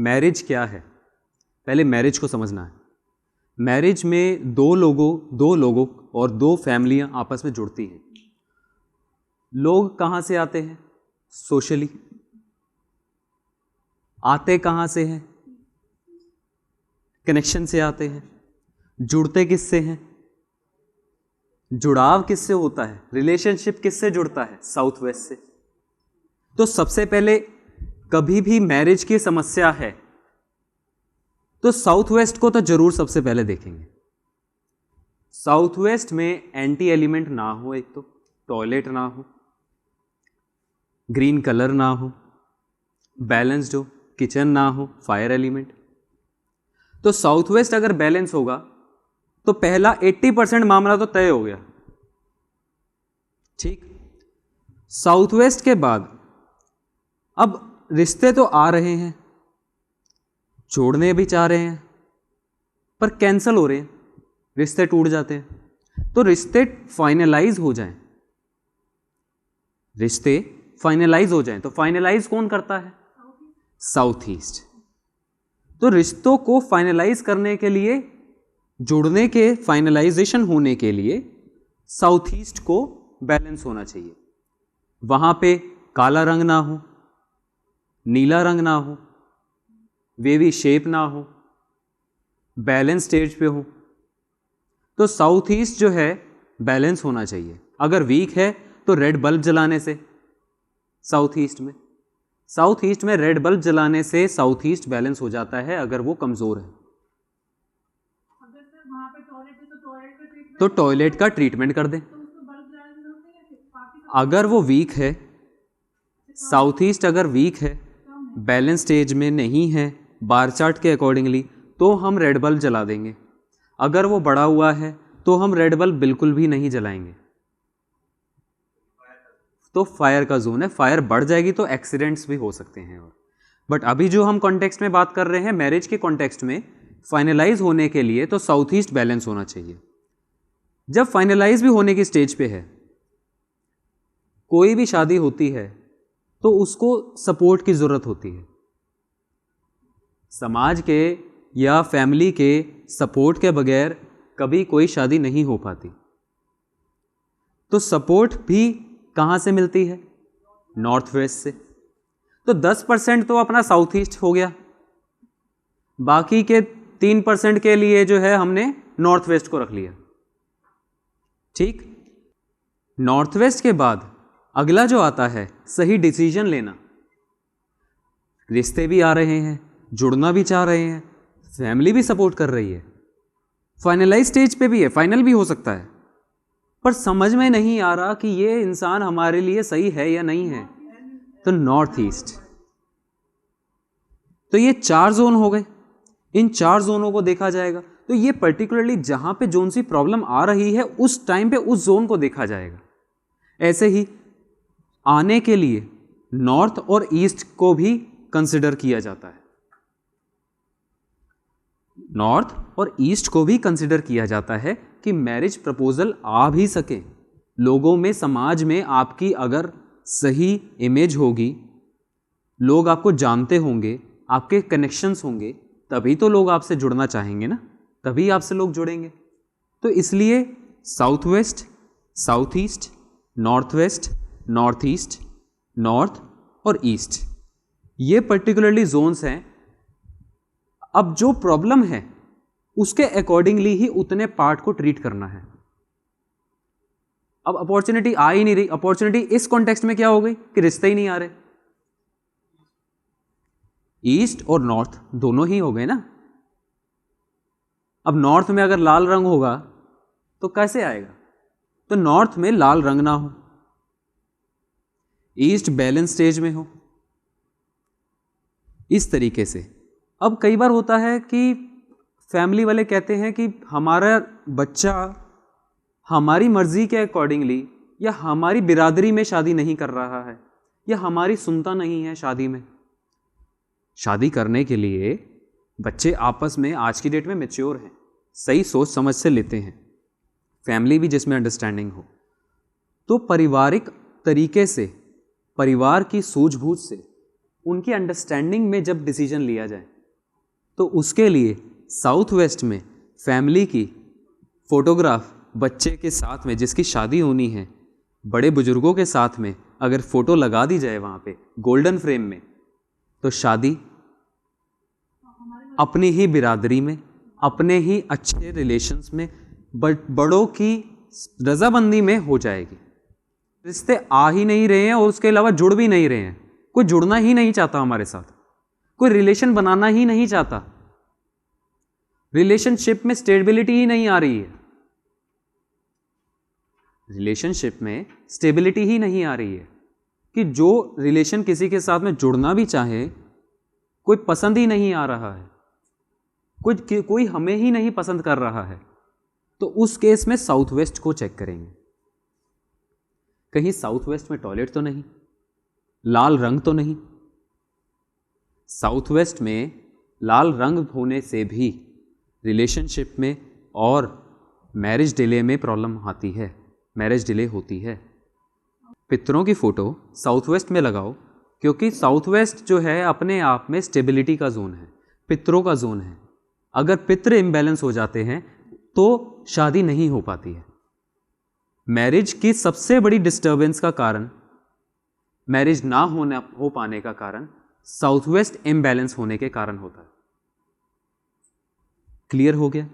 Marriage क्या है, पहले मैरिज को समझना है। मैरिज में दो लोगों और दो फैमिलियां आपस में जुड़ती हैं। लोग कहाँ से आते हैं? सोशली। आते कहाँ से हैं? कनेक्शन से आते हैं। जुड़ते किससे हैं? जुड़ाव किससे होता है? रिलेशनशिप किससे जुड़ता है? साउथ वेस्ट से। तो सबसे पहले कभी भी मैरिज की समस्या है तो साउथ वेस्ट को तो जरूर सबसे पहले देखेंगे। साउथ वेस्ट में एंटी एलिमेंट ना हो, एक तो टॉयलेट ना हो, ग्रीन कलर ना हो, बैलेंस्ड हो, किचन ना हो, फायर एलिमेंट। तो साउथ वेस्ट अगर बैलेंस होगा तो पहला 80% मामला तो तय हो गया। ठीक। साउथ वेस्ट के बाद अब रिश्ते तो आ रहे हैं, जोड़ने भी चाह रहे हैं, पर कैंसल हो रहे हैं, रिश्ते टूट जाते हैं। तो रिश्ते फाइनलाइज हो जाएं, रिश्ते फाइनलाइज हो जाएं तो फाइनलाइज कौन करता है? South east. तो रिश्तों को फाइनलाइज करने के लिए, जुड़ने के फाइनलाइजेशन होने के लिए साउथ ईस्ट को बैलेंस होना चाहिए। वहां पे काला रंग ना हो, नीला रंग ना हो, वेवी शेप ना हो, बैलेंस स्टेज पे हो। तो साउथ ईस्ट जो है बैलेंस होना चाहिए। अगर वीक है तो रेड बल्ब जलाने से, साउथ ईस्ट में रेड बल्ब जलाने से साउथ ईस्ट बैलेंस हो जाता है। अगर वो कमजोर है तो टॉयलेट का ट्रीटमेंट कर दें। अगर वो वीक है, साउथ ईस्ट अगर वीक है, बैलेंस स्टेज में नहीं है बार चार्ट के अकॉर्डिंगली, तो हम रेड बल्ब जला देंगे। अगर वो बढ़ा हुआ है तो हम रेड बल्ब बिल्कुल भी नहीं जलाएंगे। तो फायर का जोन है, फायर बढ़ जाएगी तो एक्सीडेंट्स भी हो सकते हैं। और बट अभी जो हम कॉन्टेक्स्ट में बात कर रहे हैं, मैरिज के कॉन्टेक्स्ट में, फाइनलाइज होने के लिए तो साउथ ईस्ट बैलेंस होना चाहिए। जब फाइनलाइज भी होने की स्टेज पे है, कोई भी शादी होती है तो उसको सपोर्ट की जरूरत होती है। समाज के या फैमिली के सपोर्ट के बगैर कभी कोई शादी नहीं हो पाती। तो सपोर्ट भी कहां से मिलती है? नॉर्थ वेस्ट से। तो 10% तो अपना साउथ ईस्ट हो गया, बाकी के 3% के लिए जो है हमने नॉर्थ वेस्ट को रख लिया। ठीक। नॉर्थ वेस्ट के बाद अगला जो आता है सही डिसीजन लेना। रिश्ते भी आ रहे हैं, जुड़ना भी चाह रहे हैं, फैमिली भी सपोर्ट कर रही है, फाइनलाइज स्टेज पे भी है, फाइनल भी हो सकता है, पर समझ में नहीं आ रहा कि ये इंसान हमारे लिए सही है या नहीं है, तो नॉर्थ ईस्ट। तो ये 4 जोन हो गए। इन 4 जोनों को देखा जाएगा। तो ये पर्टिकुलरली जहां पे जोन सी प्रॉब्लम आ रही है उस टाइम पे उस जोन को देखा जाएगा। ऐसे ही आने के लिए नॉर्थ और ईस्ट को भी कंसिडर किया जाता है। नॉर्थ और ईस्ट को भी कंसिडर किया जाता है कि मैरिज प्रपोजल आ भी सके। लोगों में, समाज में आपकी अगर सही इमेज होगी, लोग आपको जानते होंगे, आपके कनेक्शंस होंगे, तभी तो लोग आपसे जुड़ना चाहेंगे ना, तभी आपसे लोग जुड़ेंगे। तो इसलिए south west, south east, north west, north east, north और ईस्ट, ये पर्टिकुलरली जोन्स हैं। अब जो प्रॉब्लम है उसके अकॉर्डिंगली ही उतने पार्ट को ट्रीट करना है। अब अपॉर्चुनिटी आ ही नहीं रही। अपॉर्चुनिटी इस कॉन्टेक्स्ट में क्या हो गई कि रिश्ते ही नहीं आ रहे। ईस्ट और नॉर्थ दोनों ही हो गए ना। अब नॉर्थ में अगर लाल रंग होगा तो कैसे आएगा? तो नॉर्थ में लाल रंग ना हो, ईस्ट बैलेंस स्टेज में हो, इस तरीके से। अब कई बार होता है कि फैमिली वाले कहते हैं कि हमारा बच्चा हमारी मर्जी के अकॉर्डिंगली या हमारी बिरादरी में शादी नहीं कर रहा है, या हमारी सुनता नहीं है शादी में। शादी करने के लिए बच्चे आपस में आज की डेट में मैच्योर हैं, सही सोच समझ से लेते हैं, फैमिली भी जिसमें अंडरस्टैंडिंग हो। तो पारिवारिक तरीके से, परिवार की सूझबूझ से, उनकी अंडरस्टैंडिंग में जब डिसीजन लिया जाए तो उसके लिए साउथ वेस्ट में फैमिली की फोटोग्राफ बच्चे के साथ में, जिसकी शादी होनी है, बड़े बुजुर्गों के साथ में अगर फोटो लगा दी जाए वहाँ पे गोल्डन फ्रेम में, तो शादी अपनी ही बिरादरी में, अपने ही अच्छे रिलेशंस में, बड़ों की रजामंदी में हो जाएगी। रिश्ते आ ही नहीं रहे हैं और उसके अलावा जुड़ भी नहीं रहे हैं। कोई जुड़ना ही नहीं चाहता हमारे साथ, कोई रिलेशन बनाना ही नहीं चाहता, रिलेशनशिप में स्टेबिलिटी ही नहीं आ रही है, रिलेशनशिप में स्टेबिलिटी ही नहीं आ रही है कि जो रिलेशन किसी के साथ में जुड़ना भी चाहे, कोई पसंद ही नहीं आ रहा है, कोई हमें ही नहीं पसंद कर रहा है। तो उस केस में साउथ वेस्ट को चेक करेंगे, कहीं साउथ वेस्ट में टॉयलेट तो नहीं, लाल रंग तो नहीं। साउथ वेस्ट में लाल रंग होने से भी रिलेशनशिप में और मैरिज डिले में प्रॉब्लम आती है, मैरिज डिले होती है। पितरों की फोटो साउथ वेस्ट में लगाओ, क्योंकि साउथ वेस्ट जो है अपने आप में स्टेबिलिटी का जोन है, पितरों का जोन है। अगर पित्र इम्बैलेंस हो जाते हैं तो शादी नहीं हो पाती है। मैरिज की सबसे बड़ी डिस्टर्बेंस का कारण, मैरिज ना हो पाने का कारण साउथ वेस्ट इम्बैलेंस होने के कारण होता है। क्लियर हो गया?